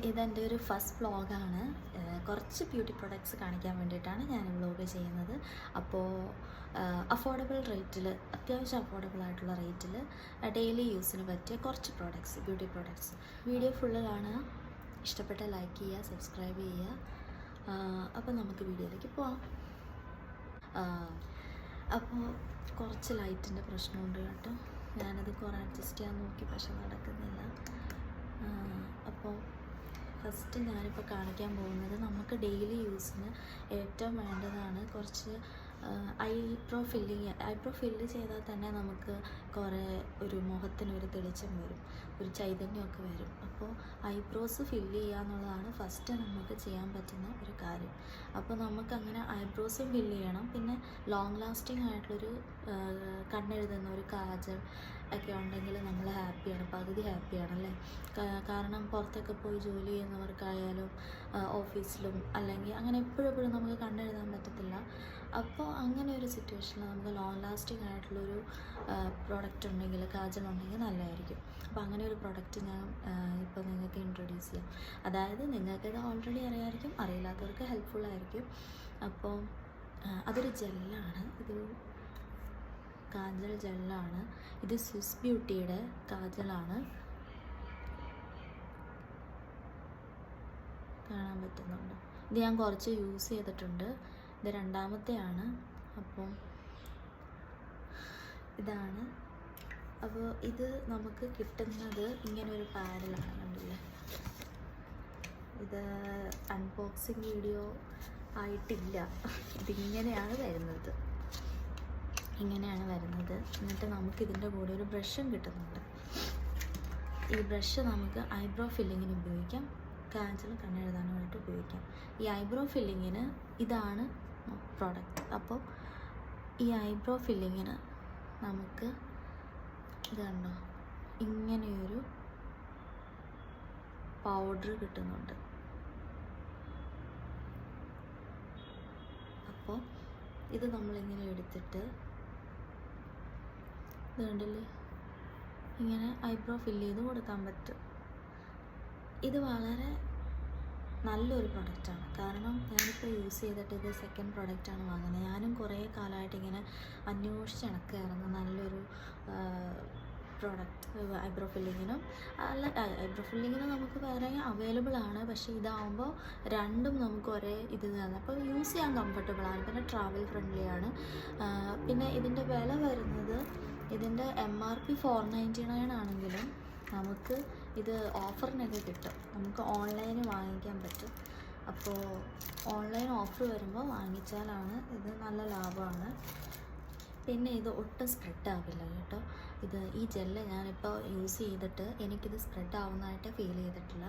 ഇതെൻ്റെ ഒരു ഫസ്റ്റ് വ്ളോഗാണ്. കുറച്ച് ബ്യൂട്ടി പ്രൊഡക്ട്സ് കാണിക്കാൻ വേണ്ടിയിട്ടാണ് ഞാൻ വ്ളോഗ് ചെയ്യുന്നത്. അപ്പോൾ അഫോർഡബിൾ റേറ്റിൽ, അത്യാവശ്യം അഫോർഡബിൾ ആയിട്ടുള്ള റേറ്റിൽ ഡെയിലി യൂസിന് പറ്റിയ കുറച്ച് products, beauty products. Video full കാണുക, ഇഷ്ടപ്പെട്ട ലൈക്ക് ചെയ്യുക, സബ്സ്ക്രൈബ് ചെയ്യുക. അപ്പോൾ നമുക്ക് വീഡിയോയിലേക്ക് പോവാം. അപ്പോൾ കുറച്ച് ലൈറ്റിൻ്റെ പ്രശ്നമുണ്ട് കേട്ടോ. ഞാനത് കുറേ അഡ്ജസ്റ്റ് ചെയ്യാൻ നോക്കി, പക്ഷെ നടക്കുന്നില്ല. അപ്പോൾ ഫസ്റ്റ് ഞാനിപ്പോൾ കാണിക്കാൻ പോകുന്നത് നമുക്ക് ഡെയിലി യൂസിന് ഏറ്റവും വേണ്ടതാണ് കുറച്ച് ഐബ്രോ ഫില്ല് ചെയ്താൽ തന്നെ നമുക്ക് കുറേ ഒരു മുഖത്തിനൊരു തെളിച്ചം വരും, ഒരു ചൈതന്യമൊക്കെ വരും. അപ്പോൾ ഐബ്രോസ് ഫില്ല് ചെയ്യുക എന്നുള്ളതാണ് ഫസ്റ്റ് നമുക്ക് ചെയ്യാൻ പറ്റുന്ന ഒരു കാര്യം. അപ്പോൾ നമുക്കങ്ങനെ ഐബ്രോസും ഫില്ല് ചെയ്യണം. പിന്നെ ലോങ് ലാസ്റ്റിംഗ് ആയിട്ടുള്ളൊരു കണ്ണെഴുതുന്ന ഒരു കാജൽ ഒക്കെ ഉണ്ടെങ്കിൽ നമ്മൾ ഹാപ്പിയാണ്, പകുതി ഹാപ്പിയാണല്ലേ. കാരണം പുറത്തൊക്കെ പോയി ജോലി ചെയ്യുന്നവർക്കായാലും ഓഫീസിലും അല്ലെങ്കിൽ അങ്ങനെ എപ്പോഴും നമുക്ക് കണ്ണെഴുതാൻ പറ്റത്തില്ല. അപ്പോൾ അങ്ങനെ ഒരു സിറ്റുവേഷനിൽ നമുക്ക് ലോങ് ലാസ്റ്റിംഗ് ആയിട്ടുള്ളൊരു പ്രോഡക്റ്റ് ഉണ്ടെങ്കിൽ, കാജലുണ്ടെങ്കിൽ നല്ലതായിരിക്കും. അപ്പോൾ അങ്ങനെ ഒരു പ്രോഡക്റ്റ് ഞാൻ ഇപ്പോൾ നിങ്ങൾക്ക് ഇൻട്രൊഡ്യൂസ് ചെയ്യാം. അതായത് നിങ്ങൾക്കിത് ഓൾറെഡി അറിയാമായിരിക്കും, അറിയില്ലാത്തവർക്ക് ഹെൽപ്ഫുള്ളായിരിക്കും. അപ്പോൾ അതൊരു ജെല്ലാണ്, ഇതൊരു കാജൽ ജെല്ലാണ്. ഇത് സ്വിസ് ബ്യൂട്ടിയുടെ കാജലാണ്, കാണാൻ പറ്റുന്നുണ്ട്. ഇത് ഞാൻ കുറച്ച് യൂസ് ചെയ്തിട്ടുണ്ട്, ഇത് രണ്ടാമത്തെയാണ്. അപ്പോൾ ഇതാണ്. അപ്പോൾ ഇത് നമുക്ക് കിട്ടുന്നത് ഇങ്ങനൊരു പാരലാണ്, കണ്ടില്ലേ. ഇത് അൺബോക്സിങ് വീഡിയോ ആയിട്ടില്ല, ഇതിങ്ങനെയാണ് വരുന്നത്. എന്നിട്ട് നമുക്കിതിൻ്റെ കൂടെ ഒരു ബ്രഷും കിട്ടുന്നുണ്ട്. ഈ ബ്രഷ് നമുക്ക് ഐബ്രോ ഫില്ലിങ്ങിന് ഉപയോഗിക്കാം, കാജൽ കണ്ണെഴുതാനായിട്ട് ഉപയോഗിക്കാം. ഈ ഐബ്രോ ഫില്ലിങ്ങിന് ഇതാണ് പ്രോഡക്റ്റ്. അപ്പോൾ ഈ ഐബ്രോ ഫില്ലിങ്ങിന് നമുക്ക് ഇത് കണ്ടോ, ഇങ്ങനെയൊരു പൗഡർ കിട്ടുന്നുണ്ട്. അപ്പോൾ ഇത് നമ്മളിങ്ങനെ എടുത്തിട്ട്, ഇത് കണ്ടില്ലേ, ഇങ്ങനെ ഐബ്രോ ഫില്ല് ചെയ്ത് കൊടുക്കാൻ പറ്റും. ഇത് വളരെ നല്ലൊരു പ്രൊഡക്റ്റാണ്. കാരണം ഞാനിപ്പോൾ യൂസ് ചെയ്തിട്ട് ഇത് സെക്കൻഡ് പ്രൊഡക്റ്റാണ് വാങ്ങുന്നത്. ഞാനും കുറേ കാലമായിട്ട് ഇങ്ങനെ അന്വേഷിച്ച് നടക്കുകയായിരുന്നു നല്ലൊരു പ്രോഡക്റ്റ് ഐബ്രോ ഫില്ലിങ്ങിനും. ഐബ്രോ ഫില്ലിങ്ങിന് നമുക്ക് വേറെ അവൈലബിൾ ആണ്, പക്ഷേ ഇതാവുമ്പോൾ രണ്ടും നമുക്ക് ഒരേ ഇത് തന്നെ. അപ്പോൾ യൂസ് ചെയ്യാൻ കംഫർട്ടബിളാണ്, പിന്നെ ട്രാവൽ ഫ്രണ്ട്ലിയാണ്. പിന്നെ ഇതിൻ്റെ വില വരുന്നത്, ഇതിൻ്റെ MRP 499 ആണെങ്കിലും നമുക്ക് ഇത് ഓഫറിനൊക്കെ കിട്ടും, നമുക്ക് ഓൺലൈനിൽ വാങ്ങിക്കാൻ പറ്റും. അപ്പോൾ ഓൺലൈൻ ഓഫർ വരുമ്പോൾ വാങ്ങിച്ചാലാണ് ഇത് നല്ല ലാഭമാണ്. പിന്നെ ഇത് ഒട്ടും സ്പ്രെഡ് ആവില്ല കേട്ടോ. ഈ ജെല്ല് ഞാനിപ്പോൾ യൂസ് ചെയ്തിട്ട് എനിക്കിത് സ്പ്രെഡ് ആവുന്നതായിട്ട് ഫീൽ ചെയ്തിട്ടില്ല.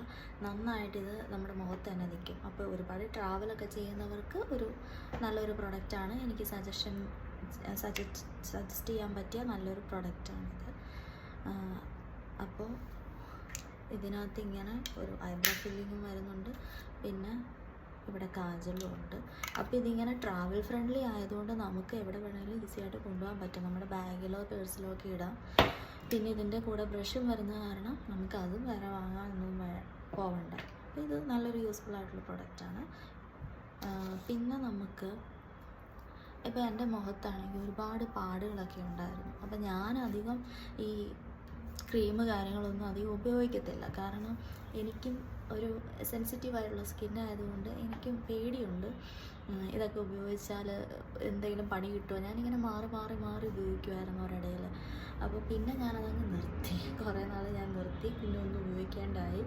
നന്നായിട്ടിത് നമ്മുടെ മുഖത്ത് തന്നെ നിൽക്കും. അപ്പോൾ ഒരുപാട് ട്രാവലൊക്കെ ചെയ്യുന്നവർക്ക് ഒരു നല്ലൊരു പ്രൊഡക്റ്റാണ്. എനിക്ക് സജസ്റ്റ് ചെയ്യാൻ പറ്റിയ നല്ലൊരു പ്രൊഡക്റ്റാണിത്. അപ്പോൾ ഇതിനകത്ത് ഇങ്ങനെ ഒരു ഐബ്രോ ഫില്ലിങ്ങും വരുന്നുണ്ട്, പിന്നെ ഇവിടെ കാജലും ഉണ്ട്. അപ്പോൾ ഇതിങ്ങനെ ട്രാവൽ ഫ്രണ്ട്ലി ആയതുകൊണ്ട് നമുക്ക് എവിടെ വേണമെങ്കിലും ഈസി ആയിട്ട് കൊണ്ടുപോകാൻ പറ്റും, നമ്മുടെ ബാഗിലോ പേഴ്സിലോ ഒക്കെ ഇടാം. പിന്നെ ഇതിൻ്റെ കൂടെ ബ്രഷും വരുന്ന കാരണം നമുക്ക് അതും വേറെ വാങ്ങാനൊന്നും പോവണ്ട. അപ്പോൾ ഇത് നല്ലൊരു യൂസ്ഫുൾ ആയിട്ടുള്ള പ്രൊഡക്റ്റാണ്. പിന്നെ നമുക്ക് ഇപ്പോൾ എൻ്റെ മുഖത്താണെങ്കിൽ ഒരുപാട് പാടുകളൊക്കെ ഉണ്ടായിരുന്നു. അപ്പോൾ ഞാനധികം ഈ ക്രീം കാര്യങ്ങളൊന്നും അധികം ഉപയോഗിക്കത്തില്ല. കാരണം എനിക്കും ഒരു സെൻസിറ്റീവായിട്ടുള്ള സ്കിന്നായതുകൊണ്ട് എനിക്കും പേടിയുണ്ട്, ഇതൊക്കെ ഉപയോഗിച്ചാൽ എന്തെങ്കിലും പണി കിട്ടുമോ. ഞാനിങ്ങനെ മാറി ഉപയോഗിക്കുമായിരുന്നു ഒരിടയിൽ. അപ്പോൾ പിന്നെ ഞാനതങ്ങ് നിർത്തി, കുറേ നാൾ ഞാൻ നിർത്തി, പിന്നെ ഒന്നും ഉപയോഗിക്കേണ്ടായി.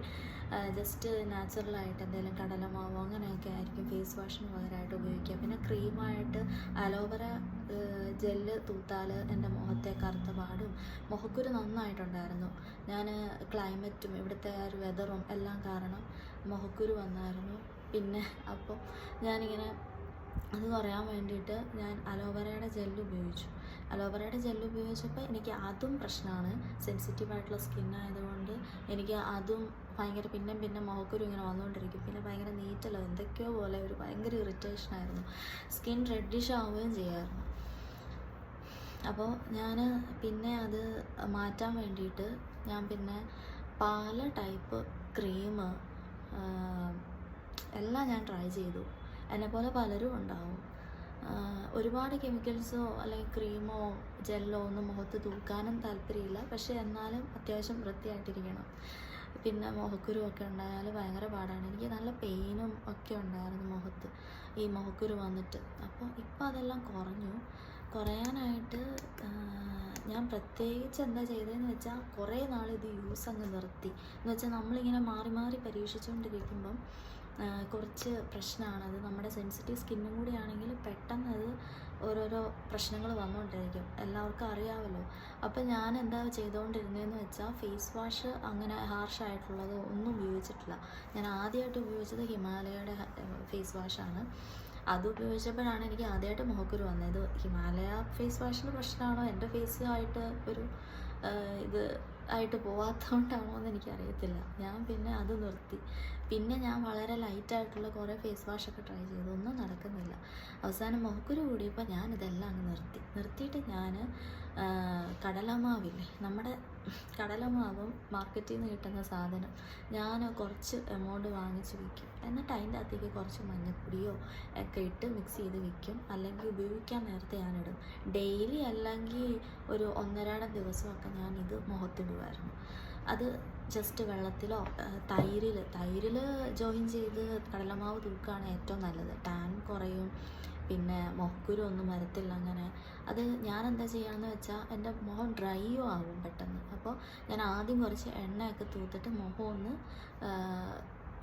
ജസ്റ്റ് നാച്ചുറലായിട്ട് എന്തെങ്കിലും കടലമാവോ അങ്ങനെയൊക്കെ ആയിരിക്കും ഫേസ് വാഷിന് പകരമായിട്ട് ഉപയോഗിക്കുക. പിന്നെ ക്രീമായിട്ട് അലോവേര ജെല്ല് തൂത്താൽ എൻ്റെ മുഖത്തെ കറുത്ത പാടും മുഖക്കുരു നന്നായിട്ടുണ്ടായിരുന്നു. ഞാൻ ക്ലൈമറ്റും ഇവിടുത്തെ ഒരു വെതറും എല്ലാം കാരണം മുഖക്കുരു വന്നായിരുന്നു. പിന്നെ അപ്പോൾ ഞാനിങ്ങനെ അത് കുറയാൻ വേണ്ടിയിട്ട് ഞാൻ അലോവേരയുടെ ജെല്ല് ഉപയോഗിച്ചപ്പോൾ എനിക്ക് അതും പ്രശ്നമാണ്. സെൻസിറ്റീവായിട്ടുള്ള സ്കിന്നായതുകൊണ്ട് എനിക്ക് അതും ഭയങ്കര പിന്നെ മുഖക്കുരു ഇങ്ങനെ വന്നുകൊണ്ടിരിക്കും. പിന്നെ ഭയങ്കര നീറ്റലോ എന്തൊക്കെയോ പോലെ ഒരു ഭയങ്കര ഇറിറ്റേഷനായിരുന്നു, സ്കിൻ റെഡിഷ് ആവുകയും ചെയ്യായിരുന്നു. അപ്പോൾ ഞാൻ പിന്നെ അത് മാറ്റാൻ വേണ്ടിയിട്ട് ഞാൻ പിന്നെ പല ടൈപ്പ് ക്രീം എല്ലാം ഞാൻ ട്രൈ ചെയ്തു. എന്നെപ്പോലെ പലരും ഉണ്ടാവും. ഒരുപാട് കെമിക്കൽസോ അല്ലെങ്കിൽ ക്രീമോ ജെല്ലോ ഒന്നും മുഖത്ത് തൂക്കാനും താല്പര്യമില്ല. പക്ഷേ എന്നാലും അത്യാവശ്യം വൃത്തിയായിട്ടിരിക്കണം. പിന്നെ മുഖക്കുരുവൊക്കെ ഉണ്ടായാൽ ഭയങ്കര പാടാണ്. എനിക്ക് നല്ല പെയിനും ഒക്കെ ഉണ്ടായിരുന്നു മുഖത്ത്, ഈ മുഖക്കുരു വന്നിട്ട്. അപ്പോൾ ഇപ്പം അതെല്ലാം കുറയാനായിട്ട് ഞാൻ പ്രത്യേകിച്ച് എന്താ ചെയ്തതെന്ന് വെച്ചാൽ കുറേ നാൾ ഇത് യൂസ് അങ്ങ് നിർത്തി. എന്ന് വെച്ചാൽ നമ്മളിങ്ങനെ മാറി മാറി പരീക്ഷിച്ചുകൊണ്ടിരിക്കുമ്പം കുറച്ച് പ്രശ്നമാണത്. നമ്മുടെ സെൻസിറ്റീവ് സ്കിന്നും കൂടി ആണെങ്കിൽ പെട്ടെന്ന് അത് ഓരോരോ പ്രശ്നങ്ങൾ വന്നുകൊണ്ടിരിക്കും. എല്ലാവർക്കും അറിയാമല്ലോ. അപ്പം ഞാൻ എന്താ ചെയ്തുകൊണ്ടിരുന്നതെന്ന് വെച്ചാൽ ഫേസ് വാഷ് അങ്ങനെ ഹാർഷായിട്ടുള്ളത് ഒന്നും ഉപയോഗിച്ചിട്ടില്ല. ഞാൻ ആദ്യമായിട്ട് ഉപയോഗിച്ചത് ഹിമാലയയുടെ ഫേസ് വാഷാണ്. അത് ഉപയോഗിച്ചപ്പോഴാണ് എനിക്ക് ആദ്യമായിട്ട് മുഖക്കുരു വന്നത്. ഹിമാലയ ഫേസ് വാഷിൻ്റെ പ്രശ്നമാണോ എൻ്റെ ഫേസ് ആയിട്ട് ഒരു ഇത് ആയിട്ട് പോവാത്തതുകൊണ്ടാണോ എന്ന് എനിക്കറിയത്തില്ല. ഞാൻ പിന്നെ അത് നിർത്തി. പിന്നെ ഞാൻ വളരെ ലൈറ്റായിട്ടുള്ള കുറേ ഫേസ് വാഷൊക്കെ ട്രൈ ചെയ്തു. ഒന്നും നടക്കുന്നില്ല. അവസാനം മുഖക്കുരു കൂടിയപ്പോൾ ഞാനിതെല്ലാം അങ്ങ് നിർത്തിയിട്ട് ഞാൻ കടലമാവില്ലേ, നമ്മുടെ കടലമാവും മാർക്കറ്റിൽ നിന്ന് കിട്ടുന്ന സാധനം ഞാൻ കുറച്ച് എമൗണ്ട് വാങ്ങിച്ച് വിൽക്കും. എന്നിട്ട് അതിൻ്റെ അകത്തേക്ക് കുറച്ച് മഞ്ഞൾപ്പൊടിയോ ഒക്കെ ഇട്ട് മിക്സ് ചെയ്ത് വിൽക്കും. അല്ലെങ്കിൽ ഉപയോഗിക്കാൻ നേരത്തെ ഞാനിടും. ഡെയിലി അല്ലെങ്കിൽ ഒരു 1-2 ദിവസമൊക്കെ ഞാനിത് മുഖത്തിടുമായിരുന്നു. അത് ജസ്റ്റ് വെള്ളത്തിലോ തൈരിൽ ജോയിൻ ചെയ്ത് കടലമാവ് തൂക്കുകയാണ് ഏറ്റവും നല്ലത്. ടാൻ കുറയും, പിന്നെ മുഖക്കുരു ഒന്നും വരത്തില്ല. അങ്ങനെ അത് ഞാൻ എന്താ ചെയ്യുകയെന്ന് വെച്ചാൽ എൻ്റെ മുഖം ഡ്രൈയും ആവും പെട്ടെന്ന്. അപ്പോൾ ഞാൻ ആദ്യം കുറച്ച് എണ്ണയൊക്കെ തൂത്തിട്ട് മുഖം ഒന്ന്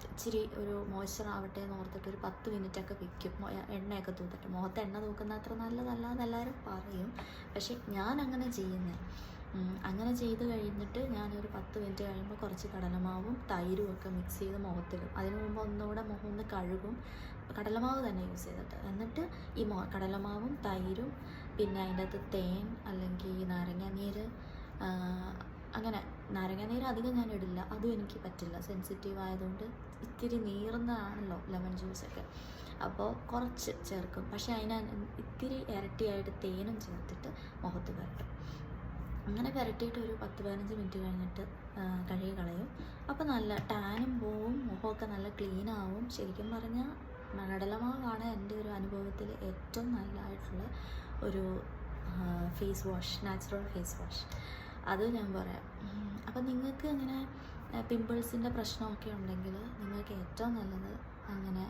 ഇച്ചിരി ഒരു മോയ്സ്ചർ ആവട്ടെ എന്ന് ഓർത്തിട്ട് ഒരു 10 മിനിറ്റൊക്കെ വയ്ക്കും. എണ്ണയൊക്കെ തൂത്തിട്ട്. മുഖത്ത് എണ്ണ തൂക്കുന്ന അത്ര നല്ലതല്ല എന്നെല്ലാവരും പറയും. പക്ഷെ ഞാൻ അങ്ങനെ ചെയ്യുന്നത്. അങ്ങനെ ചെയ്ത് കഴിഞ്ഞിട്ട് ഞാനൊരു 10 മിനിറ്റ് കഴിയുമ്പോൾ കുറച്ച് കടലമാവും തൈരും ഒക്കെ മിക്സ് ചെയ്ത് മുഖത്തിടും. അതിന് മുമ്പ് ഒന്നുകൂടെ മുഖം ഒന്ന് കഴുകും, കടലമാവ് തന്നെ യൂസ് ചെയ്തിട്ട്. എന്നിട്ട് ഈ കടലമാവും തൈരും പിന്നെ അതിൻ്റെ അകത്ത് തേൻ അല്ലെങ്കിൽ നാരങ്ങാനീര്, അങ്ങനെ നാരങ്ങാനീര് അധികം ഞാൻ ഇടില്ല, അതും എനിക്ക് പറ്റില്ല, സെൻസിറ്റീവ് ആയതുകൊണ്ട്. ഇത്തിരി നീറുന്നതാണല്ലോ ലെമൺ ജ്യൂസൊക്കെ, അപ്പോൾ കുറച്ച് ചേർക്കും. പക്ഷേ ഇത്തിരി ഇരട്ടിയായിട്ട് തേനും ചേർത്തിട്ട് മുഖത്ത് പുരട്ടും. അങ്ങനെ പുരട്ടിയിട്ട് ഒരു 10-15 മിനിറ്റ് കഴിഞ്ഞിട്ട് കഴുകി കളയും. അപ്പോൾ നല്ല ടാനും പോവും, മുഖമൊക്കെ നല്ല ക്ലീൻ ആവും. ശരിക്കും പറഞ്ഞാൽ കടലമാവാണ് എൻ്റെ ഒരു അനുഭവത്തിൽ ഏറ്റവും നല്ലതായിട്ടുള്ള ഒരു face wash, natural face wash. അത് ഞാൻ പറയാം. അപ്പം നിങ്ങൾക്ക് ഇങ്ങനെ പിമ്പിൾസിൻ്റെ പ്രശ്നമൊക്കെ ഉണ്ടെങ്കിൽ നിങ്ങൾക്ക് ഏറ്റവും നല്ലത് അങ്ങനെ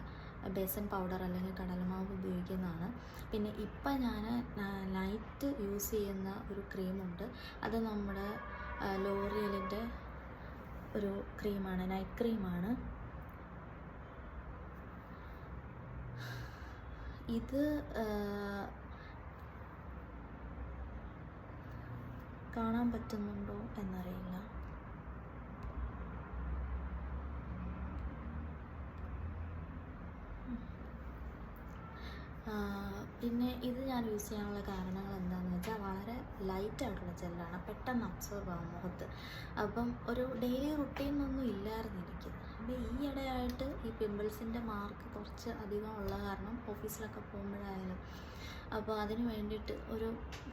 ബേസൻ പൗഡർ അല്ലെങ്കിൽ കടലമാവ് ഉപയോഗിക്കുന്നതാണ്. പിന്നെ ഇപ്പം ഞാൻ നൈറ്റ് യൂസ് ചെയ്യുന്ന ഒരു ക്രീമുണ്ട്. അത് നമ്മുടെ ലോറിയലിൻ്റെ ഒരു ക്രീമാണ്, നൈറ്റ് ക്രീമാണ്. ഇത് കാണാൻ പറ്റുന്നുണ്ടോ എന്നറിയില്ല. പിന്നെ ഇത് ഞാൻ യൂസ് ചെയ്യാനുള്ള കാരണങ്ങൾ എന്താണെന്ന് വെച്ചാൽ വളരെ ലൈറ്റായിട്ടുള്ള ജെല്ലാണ്, പെട്ടെന്ന് അബ്സോർബ് ആവും മുഖത്ത്. അപ്പം ഒരു ഡെയിലി റുട്ടീനൊന്നും ഇല്ലായിരുന്നു എനിക്ക്. അപ്പോൾ ഈയിടെയായിട്ട് ഈ പിമ്പിൾസിൻ്റെ മാർക്ക് കുറച്ച് അധികം ഉള്ള കാരണം ഓഫീസിലൊക്കെ പോകുമ്പോഴായാലും, അപ്പോൾ അതിന് വേണ്ടിയിട്ട്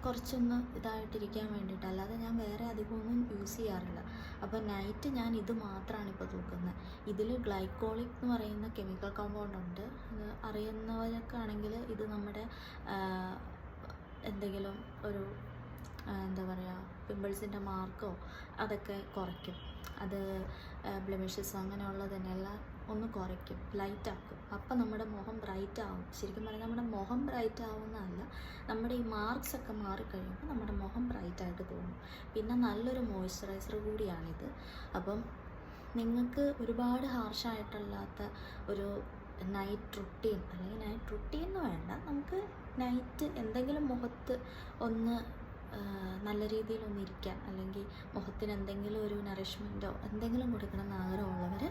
കുറച്ചൊന്ന് ഇതായിട്ടിരിക്കാൻ വേണ്ടിയിട്ട്, അല്ലാതെ ഞാൻ വേറെ അധികമൊന്നും യൂസ് ചെയ്യാറില്ല. അപ്പോൾ നൈറ്റ് ഞാൻ ഇത് മാത്രമാണ് ഇപ്പോൾ തൂക്കുന്നത്. ഇതിൽ ഗ്ലൈക്കോളിക് എന്ന് പറയുന്ന കെമിക്കൽ കോമ്പൗണ്ട് ഉണ്ട്. അത് അറിയുന്നവരൊക്കെ ആണെങ്കിൽ ഇത് നമ്മുടെ എന്തെങ്കിലും ഒരു എന്താ പറയുക പിമ്പിൾസിൻ്റെ മാർക്കോ അതൊക്കെ കുറയ്ക്കും. അത് ബ്ലെമിഷസ് അങ്ങനെയുള്ളതിനെല്ലാം ഒന്ന് കുറയ്ക്കും, ലൈറ്റാക്കും. അപ്പം നമ്മുടെ മുഖം ബ്രൈറ്റ് ആവും. ശരിക്കും പറഞ്ഞാൽ നമ്മുടെ മുഖം ബ്രൈറ്റ് ആവുന്നതല്ല, നമ്മുടെ ഈ മാർക്സ് ഒക്കെ മാറിക്കഴിയുമ്പോൾ നമ്മുടെ മുഖം ബ്രൈറ്റായിട്ട് തോന്നും. പിന്നെ നല്ലൊരു മോയ്സ്ചറൈസർ കൂടിയാണിത്. അപ്പം നിങ്ങൾക്ക് ഒരുപാട് ഹാർഷായിട്ടല്ലാത്ത ഒരു നൈറ്റ് റുട്ടീൻ, അല്ലെങ്കിൽ നൈറ്റ് റുട്ടീൻ എന്ന് വേണ്ട, നമുക്ക് നൈറ്റ് എന്തെങ്കിലും മുഖത്ത് ഒന്ന് നല്ല രീതിയിലൊന്നിരിക്കാൻ, അല്ലെങ്കിൽ മുഖത്തിന് എന്തെങ്കിലും ഒരു നറിഷ്മെൻറ്റോ എന്തെങ്കിലും കൊടുക്കണം എന്ന് ആഗ്രഹമുള്ളവർ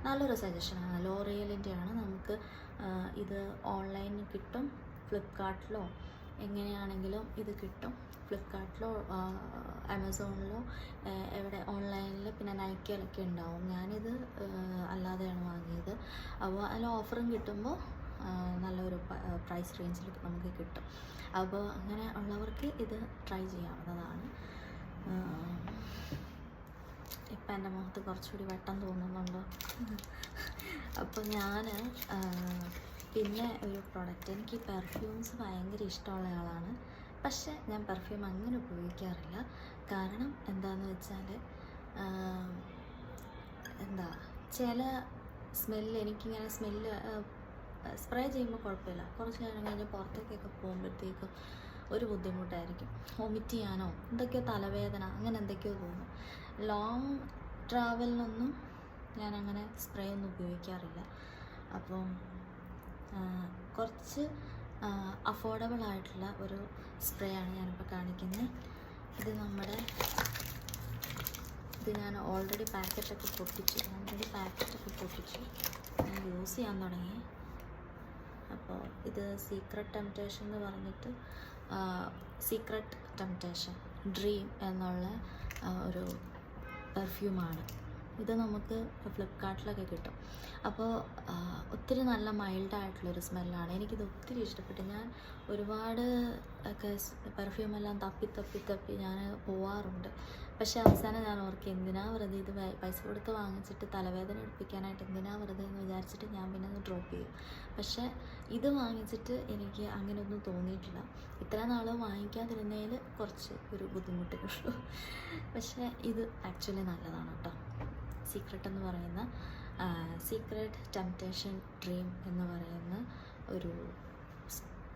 നല്ലൊരു സജഷനാണ്. ലോറിയലിൻ്റെയാണ്. നമുക്ക് ഇത് ഓൺലൈനിൽ കിട്ടും, ഫ്ലിപ്കാർട്ടിലോ എങ്ങനെയാണെങ്കിലും ഇത് കിട്ടും. ഫ്ലിപ്കാർട്ടിലോ ആമസോണിലോ എവിടെ ഓൺലൈനിൽ പിന്നെ നൈക്കയിലൊക്കെ ഉണ്ടാവും. ഞാനിത് അല്ലാതെയാണ് വാങ്ങിയത്. അപ്പോൾ അതിൽ ഓഫറും കിട്ടുമ്പോൾ നല്ലൊരു പ്രൈസ് റേഞ്ചിൽ നമുക്ക് കിട്ടും. അപ്പോൾ അങ്ങനെ ഉള്ളവർക്ക് ഇത് ട്രൈ ചെയ്യാവുന്നതാണ്. ഇപ്പം എൻ്റെ മുഖത്ത് കുറച്ചുകൂടി വെട്ടം തോന്നുന്നുണ്ടോ? അപ്പോൾ ഞാൻ പിന്നെ ഒരു പ്രോഡക്റ്റ്, എനിക്ക് പെർഫ്യൂംസ് ഭയങ്കര ഇഷ്ടമുള്ള ആളാണ്. പക്ഷേ ഞാൻ പെർഫ്യൂം അങ്ങനെ ഉപയോഗിക്കാറില്ല. കാരണം എന്താണെന്ന് വെച്ചാൽ എന്താ ചില സ്മെല്ല് എനിക്കിങ്ങനെ സ്പ്രേ ചെയ്യുമ്പോൾ കുഴപ്പമില്ല, കുറച്ച് നേരം കഴിഞ്ഞ് പുറത്തേക്കൊക്കെ പോകുമ്പോഴത്തേക്കും ഒരു ബുദ്ധിമുട്ടായിരിക്കും. വൊമിറ്റ് ചെയ്യാനോ എന്തൊക്കെയോ തലവേദന അങ്ങനെ എന്തൊക്കെയോ തോന്നും. ലോങ് ട്രാവലിനൊന്നും ഞാനങ്ങനെ സ്പ്രേ ഒന്നും ഉപയോഗിക്കാറില്ല. അപ്പം കുറച്ച് അഫോർഡബിൾ ആയിട്ടുള്ള ഒരു സ്പ്രേ ആണ് ഞാനിപ്പോൾ കാണിക്കുന്നത്. ഇത് ഞാൻ ഓൾറെഡി പാക്കറ്റൊക്കെ പൊട്ടിച്ചു ഞാൻ യൂസ് ചെയ്യാൻ തുടങ്ങി. അപ്പോൾ ഇത് സീക്രട്ട് ടെംപ്റ്റേഷൻ എന്ന് പറഞ്ഞിട്ട് സീക്രട്ട് ടെംപ്റ്റേഷൻ ഡ്രീം എന്നുള്ള ഒരു പെർഫ്യൂമാണ്. ഇത് നമുക്ക് ഫ്ലിപ്കാർട്ടിലൊക്കെ കിട്ടും. അപ്പോൾ ഒത്തിരി നല്ല മൈൽഡായിട്ടുള്ളൊരു സ്മെല്ലാണ്. എനിക്കിത് ഒത്തിരി ഇഷ്ടപ്പെട്ടു. ഞാൻ ഒരുപാട് ഒക്കെ പെർഫ്യൂമെല്ലാം തപ്പി ഞാൻ പോവാറുണ്ട്. പക്ഷേ അവസാനം ഞാൻ ഓർക്കും, എന്തിനാ വെറുതെ ഇത് പൈസ കൊടുത്ത് വാങ്ങിച്ചിട്ട് തലവേദന എടുപ്പിക്കാനായിട്ട് എന്തിനാ വെറുതെ എന്ന് വിചാരിച്ചിട്ട് ഞാൻ പിന്നെ അത് ഡ്രോപ്പ് ചെയ്യും. പക്ഷേ ഇത് വാങ്ങിച്ചിട്ട് എനിക്ക് അങ്ങനെയൊന്നും തോന്നിയിട്ടില്ല. ഇത്ര നാൾ വാങ്ങിക്കാതിരുന്നതിൽ കുറച്ച് ഒരു ബുദ്ധിമുട്ടുള്ളൂ. പക്ഷേ ഇത് ആക്ച്വലി നല്ലതാണ് കേട്ടോ. സീക്രട്ട് എന്ന് പറയുന്ന സീക്രട്ട് ടെംപ്റ്റേഷൻ ഡ്രീം എന്ന് പറയുന്ന ഒരു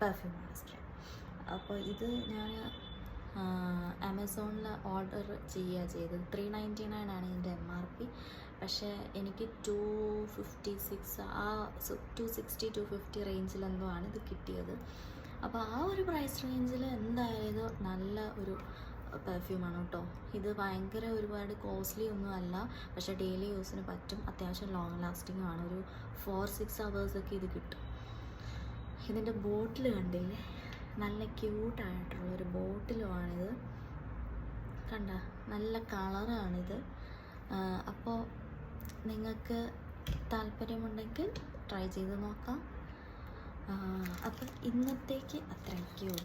പെർഫ്യൂമാണ് സ്പ്രേ. അപ്പോൾ ഇത് ഞാൻ ആമസോണിൽ ഓർഡർ ചെയ്തത് 399 ആണ് ഇതിൻ്റെ MRP. പക്ഷേ എനിക്ക് 256 260 250 റേഞ്ചിലെന്തോ ആണ് ഇത് കിട്ടിയത്. അപ്പോൾ ആ ഒരു പ്രൈസ് റേഞ്ചിൽ എന്തായാലും നല്ല ഒരു പെർഫ്യൂമാണ് കേട്ടോ. ഇത് ഭയങ്കര ഒരുപാട് കോസ്റ്റ്ലി ഒന്നും അല്ല, പക്ഷേ ഡെയിലി യൂസിന് പറ്റും. അത്യാവശ്യം ലോങ് ലാസ്റ്റിങ്ങും ആണ്. ഒരു 4-6 ഹവേഴ്സൊക്കെ ഇത് കിട്ടും. ഇതിൻ്റെ ബോട്ടിൽ കണ്ടില്ലേ, നല്ല ക്യൂട്ടായിട്ടുള്ളൊരു ബോട്ടിലുമാണിത്. കണ്ട, നല്ല കളറാണിത്. അപ്പോൾ നിങ്ങൾക്ക് താല്പര്യമുണ്ടെങ്കിൽ ട്രൈ ചെയ്ത് നോക്കാം. അപ്പോൾ ഇന്നത്തേക്ക് അത്രയൊക്കെ ഉള്ളൂ.